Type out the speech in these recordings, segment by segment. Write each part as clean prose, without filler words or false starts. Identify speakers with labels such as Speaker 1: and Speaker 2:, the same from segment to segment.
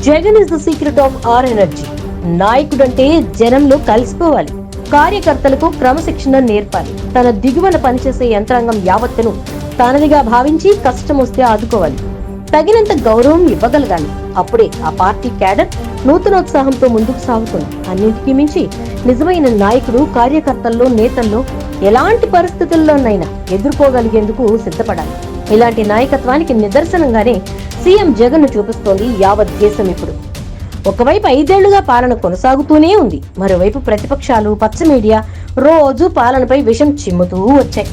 Speaker 1: Jagan is the secret of our energy. నాయకుడంటే జనంలో కలిసిపోవాలి, కార్యకర్తలకు క్రమశిక్షణ నేర్పాలి, తన దిగువన పనిచేసే యంత్రాంగం యావత్తును తనదిగా భావించి కష్టం వస్తే ఆదుకోవాలి, తగినంత గౌరవం ఇవ్వగలగాలి. అప్పుడే ఆ పార్టీ క్యాడర్ నూతనోత్సాహంతో ముందుకు సాగుతుంది. అన్నింటికీ మించి నిజమైన నాయకుడు కార్యకర్తల్లో, నేతల్లో ఎలాంటి పరిస్థితుల్లోనైనా ఎదుర్కోగలిగేందుకు సిద్ధపడాలి. ఇలాంటి నాయకత్వానికి నిదర్శనంగానే సీఎం జగన్ చూపిస్తోంది యావత్ దేశం. ఇప్పుడు ఒకవైపు 5 ఏళ్లుగా పాలన కొనసాగుతూనే ఉంది, మరోవైపు ప్రతిపక్షాలు, పచ్చ మీడియా రోజు పాలనపై విషం చిమ్ముతూ వచ్చాయి.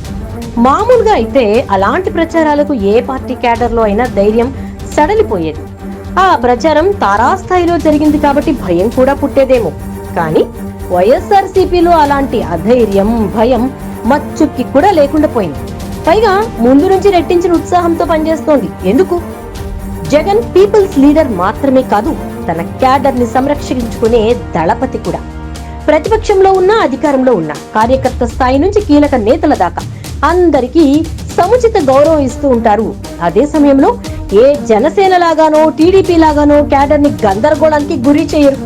Speaker 1: మామూలుగా అయితే అలాంటి ప్రచారాలకు ఏ పార్టీ క్యాడర్లో అయినా ధైర్యం సడలిపోయేది. ఆ ప్రచారం తారాస్థాయిలో జరిగింది కాబట్టి భయం కూడా పుట్టేదేమో. కానీ వైఎస్ఆర్సీపీలో అలాంటి అధైర్యం, భయం మచ్చుక్కి కూడా లేకుండా పోయింది. పైగా ముందు నుంచి రెట్టించిన ఉత్సాహంతో పనిచేస్తోంది. ఎందుకు? జగన్ పీపుల్స్ లీడర్ మాత్రమే కాదు, తన క్యాడర్ ని సంరక్షించుకునే దళపతి కూడా. ప్రతిపక్షంలో ఉన్న, అధికారంలో ఉన్న, కార్యకర్త స్థాయి నుంచి కీలక నేతల దాకా అందరికీ సముచిత గౌరవం ఇస్తూ ఉంటారు. అదే సమయంలో ఏ జనసేన లాగానో, టీడీపీ లాగానో క్యాడర్ ని గందరగోళానికి గురి చేయరు.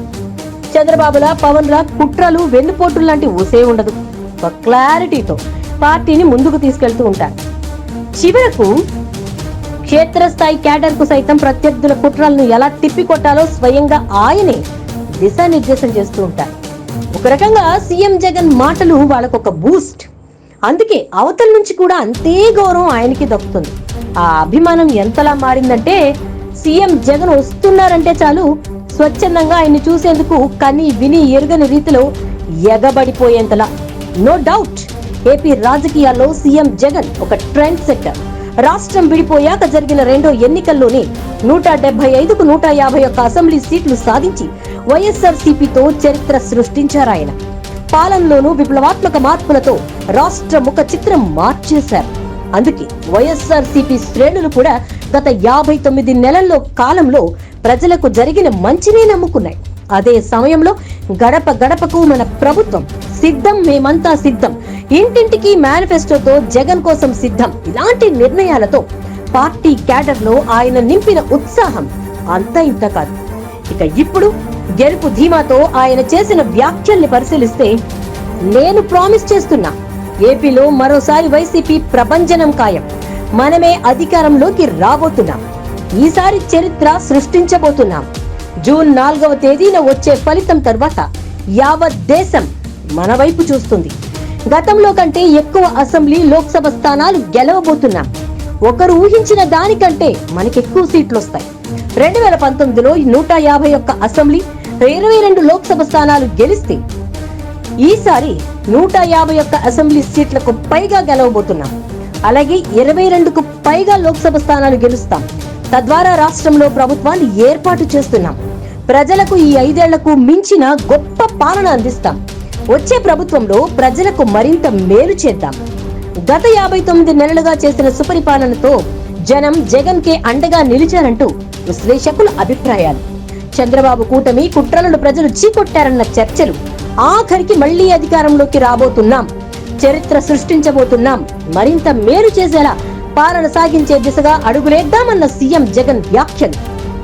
Speaker 1: చంద్రబాబులా, పవన్ లా కుట్రలు, వెన్నుపోట్లు లాంటి ఊసే ఉండదు. ఒక క్లారిటీతో పార్టీని ముందుకు తీసుకెళ్తూ ఉంటారు. చివరకు క్షేత్రస్థాయి క్యాడర్ కు సైతం ప్రత్యర్థుల కుట్రలను ఎలా తిప్పికొట్టాలో స్వయంగా ఆయనే దిశానిర్దేశం చేస్తూ ఉంటారు. ఒక రకంగా సీఎం జగన్ మాటలు వాళ్ళకొక బూస్ట్. అందుకే అవతల నుంచి కూడా అంతే గౌరవం ఆయనకి దక్కుతుంది. ఆ అభిమానం ఎంతలా మారిందంటే సీఎం జగన్ వస్తున్నారంటే చాలు స్వచ్ఛందంగా ఆయన్ని చూసేందుకు కని విని ఎరుగని రీతిలో ఎగబడిపోయేంతలా. నో డౌట్ ఏపీ రాజకీయాల్లో సీఎం జగన్ ఒక ట్రెండ్ సెట్టర్. రాష్ట్రం విడిపోయాక జరిగిన రెండో ఎన్నికల్లోనే 175కు 151 అసెంబ్లీ సీట్లు సాధించి వైఎస్ఆర్సీపీతో చరిత్ర సృష్టించారాయన. పాలనలోనూ విప్లవాత్మక మార్పులతో రాష్ట్ర ముఖ చిత్రం మార్చేశారు. అందుకే వైఎస్ఆర్సీపీ శ్రేణులు కూడా గత 59 నెలల్లో కాలంలో ప్రజలకు జరిగిన మంచినే నమ్ముకున్నాయి. అదే సమయంలో గడప గడపకు మన ప్రభుత్వం సిద్ధం, మేమంతా సిద్ధం, ఇంటింటికి మేనిఫెస్టోతో జగన్ కోసం సిద్ధం, ఇలాంటి నిర్ణయాలతో పార్టీ క్యాడర్ లో ఆయన నింపిన ఉత్సాహం అంత ఇంత కాదు. ఇక ఇప్పుడు గెలుపు ధీమాతో ఆయన చేసిన వ్యాఖ్యల్ని పరిశీలిస్తే, నేను ప్రామిస్ చేస్తున్నా, ఏపీలో మరోసారి వైసీపీ ప్రభంజనం ఖాయం, మనమే అధికారంలోకి రాబోతున్నాం, ఈసారి చరిత్ర సృష్టించబోతున్నాం, జూన్ 4వ తేదీన వచ్చే ఫలితం తర్వాత యావత్ దేశం మన వైపు చూస్తుంది, గతంలో కంటే ఎక్కువ అసెంబ్లీ, లోక్సభ స్థానాలు గెలవబోతున్నాం, ఒకరు ఊహించిన దానికంటే మనకెక్కువ సీట్లు వస్తాయి, 2019లో 151 అసెంబ్లీ, 22 లోక్సభ స్థానాలు గెలిస్తే ఈసారి 151 అసెంబ్లీ సీట్లకు పైగా గెలవబోతున్నాం, అలాగే 22కు పైగా లోక్సభ స్థానాలు గెలుస్తాం. తద్వారా రాష్ట్రంలో ప్రభుత్వాన్ని ఏర్పాటు చేస్తున్నాం. ప్రజలకు ఈ 5 ఏళ్లకు మించిన గొప్ప పాలన అందిస్తాం. వచ్చే ప్రభుత్వంలో ప్రజలకు మరింత మేలు చేద్దాం. గత 59 నెలలుగా చేసిన సుపరిపాలనతో జనం జగన్ కే అండగా నిలిచారంటూ విశ్లేషకుల అభిప్రాయాలు. చంద్రబాబు కూటమి కుట్రలను ప్రజలు చీకొట్టారన్న చర్చలు. ఆఖరికి మళ్లీ అధికారంలోకి రాబోతున్నాం, చరిత్ర సృష్టించబోతున్నాం, మరింత మేలు చేసేలా పాలన సాగించే దిశగా అడుగులేద్దామన్న సీఎం జగన్ వ్యాఖ్యలు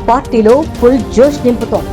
Speaker 1: పార్టీలో ఫుల్ జోష్ నింపుతోంది.